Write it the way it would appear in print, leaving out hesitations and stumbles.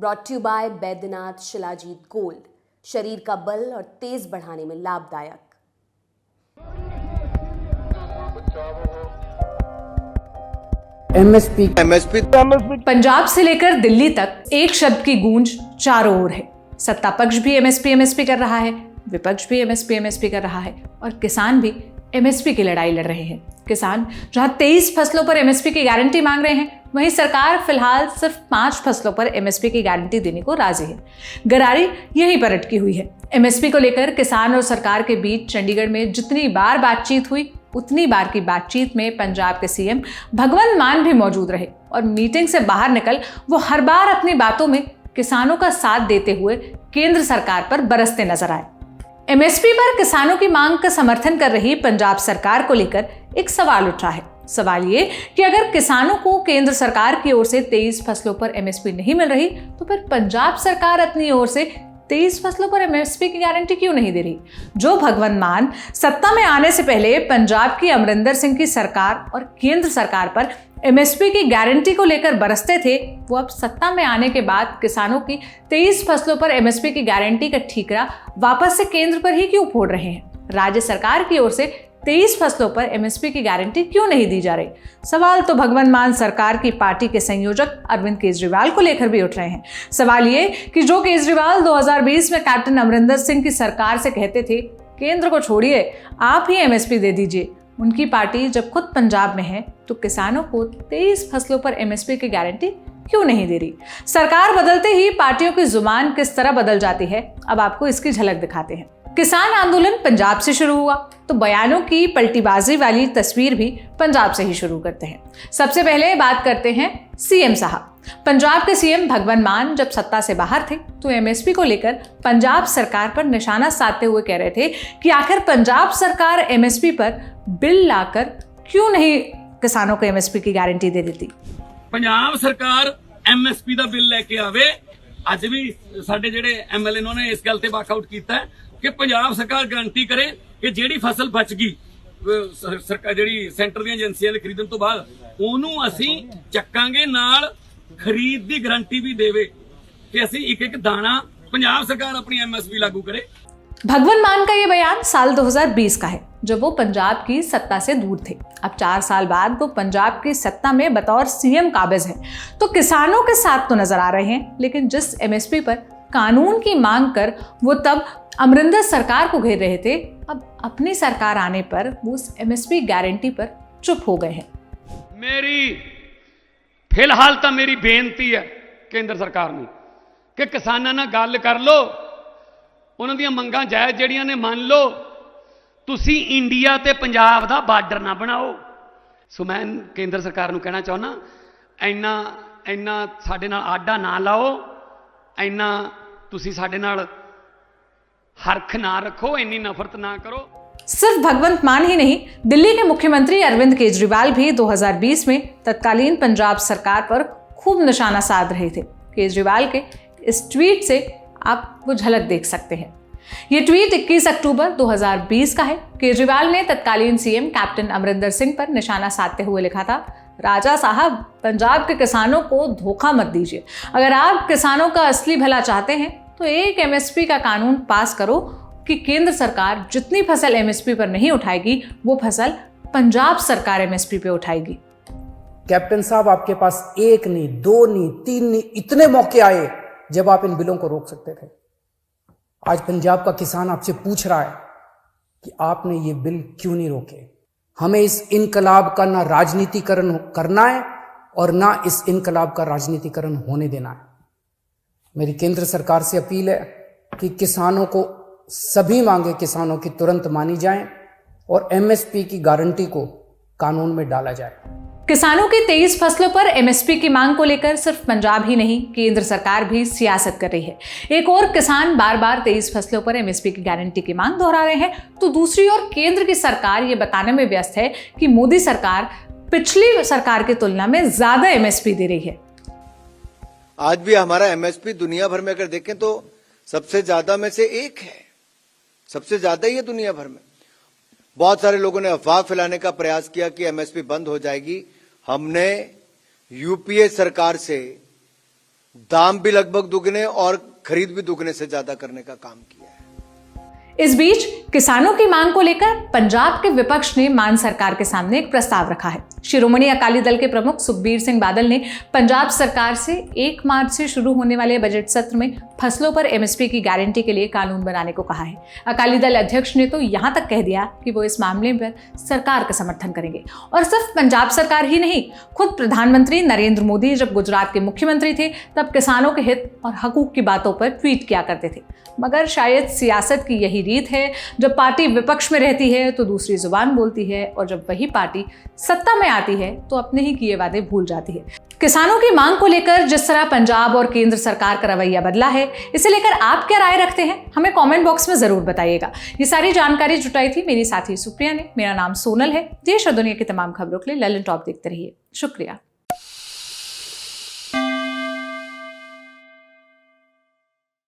Brought to by Baidyanath Shilajit gold, शरीर का बल और तेज बढ़ाने में लाभदायक। एमएसपी पंजाब से लेकर दिल्ली तक एक शब्द की गूंज चारों ओर है। सत्ता पक्ष भी एमएसपी कर रहा है, विपक्ष भी एमएसपी कर रहा है और किसान भी एमएसपी की लड़ाई लड़ रहे हैं। किसान जहां 23 फसलों पर एमएसपी की गारंटी मांग रहे हैं, वहीं सरकार फिलहाल सिर्फ 5 फसलों पर एमएसपी की गारंटी देने को राजी है। गरारी यहीं पर अटकी हुई है। एमएसपी को लेकर किसान और सरकार के बीच चंडीगढ़ में जितनी बार बातचीत हुई, उतनी बार की बातचीत में पंजाब के सीएम भगवंत मान भी मौजूद रहे और मीटिंग से बाहर निकल वो हर बार अपनी बातों में किसानों का साथ देते हुए केंद्र सरकार पर बरसते नजर आए। एमएसपी पर किसानों की मांग का समर्थन कर रही पंजाब सरकार को लेकर एक सवाल उठा है। सवाल ये कि अगर किसानों को केंद्र सरकार की ओर से 23 फसलों पर एमएसपी नहीं मिल रही, तो फिर पंजाब सरकार अपनी ओर से 23 फसलों पर एमएसपी की गारंटी क्यों नहीं दे रही? जो भगवंत मान सत्ता में आने से पहले पंजाब की अमरिंदर सिंह की सरकार और केंद्र सरकार पर एमएसपी की गारंटी को लेकर बरसते थे, वो अब सत्ता में आने के बाद किसानों की 23 फसलों पर एमएसपी की गारंटी का ठीकरा वापस से केंद्र पर ही क्यों फोड़ रहे हैं? राज्य सरकार की ओर से 23 फसलों पर एमएसपी की गारंटी क्यों नहीं दी जा रही? सवाल तो भगवंत मान सरकार की पार्टी के संयोजक अरविंद केजरीवाल को लेकर भी उठ रहे हैं। सवाल ये कि जो केजरीवाल 2020 में कैप्टन अमरिंदर सिंह की सरकार से कहते थे, केंद्र को छोड़िए, आप ही एमएसपी दे दीजिए, उनकी पार्टी जब खुद पंजाब में है तो किसानों को 23 फसलों पर एमएसपी की गारंटी क्यों नहीं दे रही? सरकार बदलते ही पार्टियों की जुबान किस तरह बदल जाती है, अब आपको इसकी झलक दिखाते हैं। किसान आंदोलन पंजाब से शुरू हुआ तो बयानों की पलटीबाजी वाली तस्वीर भी पंजाब से ही शुरू करते हैं। सबसे पहले बात करते हैं सीएम साहब। पंजाब के सीएम भगवंत मान जब सत्ता से बाहर थे तो एमएसपी को लेकर पंजाब सरकार पर निशाना साधते हुए कह रहे थे कि आखिर पंजाब सरकार एमएसपी पर बिल लाकर क्यों नहीं किसानों को एमएसपी की गारंटी दे देती। पंजाब सरकार एमएसपी का बिल लेके आवे। अज भी साडे जेडे एमएलए ने इस गल ते वॉकआउट किया है कि पंजाब सरकार गारंटी करे कि जेडी फसल बच गई सरकार जेडी सेंटर दी एजेंसियां दे खरीदण तो बाद ओनू असीं चक्कांगे, नाल खरीद दी गारंटी भी देवे कि असीं एक एक दाना पंजाब सरकार अपनी एमएसपी लागू करे। भगवंत मान का ये बयान साल 2020 का है, जब वो पंजाब की सत्ता से दूर थे। अब 4 साल बाद वो पंजाब की सत्ता में बतौर सीएम काबिज है तो किसानों के साथ तो नजर आ रहे हैं, लेकिन जिस एमएसपी पर कानून की मांग कर वो तब अमरिंदर सरकार को घेर रहे थे, अब अपनी सरकार आने पर वो उस एमएसपी गारंटी पर चुप हो गए हैं। मेरी फिलहाल तो मेरी बेनती है केंद्र सरकार ਨੂੰ कि किसानों ਨਾਲ गल कर लो, ਉਹਨਾਂ ਦੀਆਂ ਮੰਗਾਂ ਜਾਇਜ਼ ਜਿਹੜੀਆਂ ਨੇ ਮੰਨ ਲਓ, ਤੁਸੀਂ ਇੰਡੀਆ ਤੇ ਪੰਜਾਬ ਦਾ ਬਾਰਡਰ ਨਾ ਬਣਾਓ। ਸੋ ਮੈਂ ਕੇਂਦਰ ਸਰਕਾਰ ਨੂੰ ਕਹਿਣਾ ਚਾਹੁੰਦਾ, ਇੰਨਾ ਸਾਡੇ ਨਾਲ ਆਡਾ ਨਾ ਲਾਓ, ਇੰਨਾ ਤੁਸੀਂ ਸਾਡੇ ਨਾਲ हरख ना रखो, इन्नी नफरत ना करो। सिर्फ भगवंत मान ही नहीं, दिल्ली के मुख्यमंत्री अरविंद केजरीवाल भी 2020 में तत्कालीन पंजाब सरकार पर खूब निशाना साध रहे थे। केजरीवाल के इस ट्वीट से आप वो झलक देख सकते हैं। ये ट्वीट 21 अक्टूबर 2020 का है। केजरीवाल ने तत्कालीन सीएम कैप्टन अमरिंदर सिंह पर निशाना साधते हुए लिखा था, राजा साहब, पंजाब के किसानों को धोखा मत दीजिए। अगर आप किसानों का असली भला चाहते हैं तो एक एमएसपी का कानून पास करो कि केंद्र सरकार जितनी फसल एमएसपी पर नहीं उठाएगी, वो फसल पंजाब सरकार एमएसपी पे उठाएगी। कैप्टन साहब, आपके पास 1 नहीं, 2 नहीं, 3 नहीं, इतने मौके आए जब आप इन बिलों को रोक सकते थे। आज पंजाब का किसान आपसे पूछ रहा है कि आपने ये बिल क्यों नहीं रोके। हमें इस इनकलाब का ना राजनीतिकरण करना है और ना इस इनकलाब का राजनीतिकरण होने देना है। मेरी केंद्र सरकार से अपील है कि किसानों को सभी मांगे किसानों की तुरंत मानी जाएं और एमएसपी की गारंटी को कानून में डाला जाए। किसानों की 23 फसलों पर एमएसपी की मांग को लेकर सिर्फ पंजाब ही नहीं, केंद्र सरकार भी सियासत कर रही है। एक और किसान बार बार 23 फसलों पर एमएसपी की गारंटी की मांग दोहरा रहे हैं, तो दूसरी ओर केंद्र की सरकार ये बताने में व्यस्त है कि मोदी सरकार पिछली सरकार की तुलना में ज्यादा एमएसपी दे रही है। आज भी हमारा एमएसपी दुनिया भर में अगर देखें तो सबसे ज्यादा में से एक है, सबसे ज्यादा ही है दुनिया भर में। बहुत सारे लोगों ने अफवाह फैलाने का प्रयास किया कि एमएसपी बंद हो जाएगी। हमने यूपीए सरकार से दाम भी लगभग दुगने और खरीद भी दुगने से ज्यादा करने का काम किया है। इस बीच किसानों की मांग को लेकर पंजाब के विपक्ष ने मान सरकार के सामने एक प्रस्ताव रखा है। शिरोमणि अकाली दल के प्रमुख सुखबीर सिंह बादल ने पंजाब सरकार से 1 मार्च से शुरू होने वाले बजट सत्र में फसलों पर एमएसपी की गारंटी के लिए कानून बनाने को कहा है। अकाली दल अध्यक्ष ने तो यहां तक कह दिया कि वो इस मामले पर सरकार का समर्थन करेंगे। और सिर्फ पंजाब सरकार ही नहीं, खुद प्रधानमंत्री नरेंद्र मोदी जब गुजरात के मुख्यमंत्री थे तब किसानों के हित और हकूक की बातों पर ट्वीट किया करते थे। मगर शायद सियासत की यही रीत है, जब पार्टी विपक्ष में रहती है तो दूसरी जुबान बोलती है, और जब वही पार्टी सत्ता में आती है तो अपने ही किए वादे भूल जाती है। किसानों की मांग को लेकर जिस तरह पंजाब और केंद्र सरकार का रवैया बदला है, इसे लेकर आप क्या राय रखते हैं, हमें कमेंट बॉक्स में जरूर बताइएगा। ये सारी जानकारी जुटाई थी मेरी साथी सुप्रिया ने। मेरा नाम सोनल है। देश और दुनिया की तमाम खबरों के लिए ललन टॉप देखते रहिए। शुक्रिया।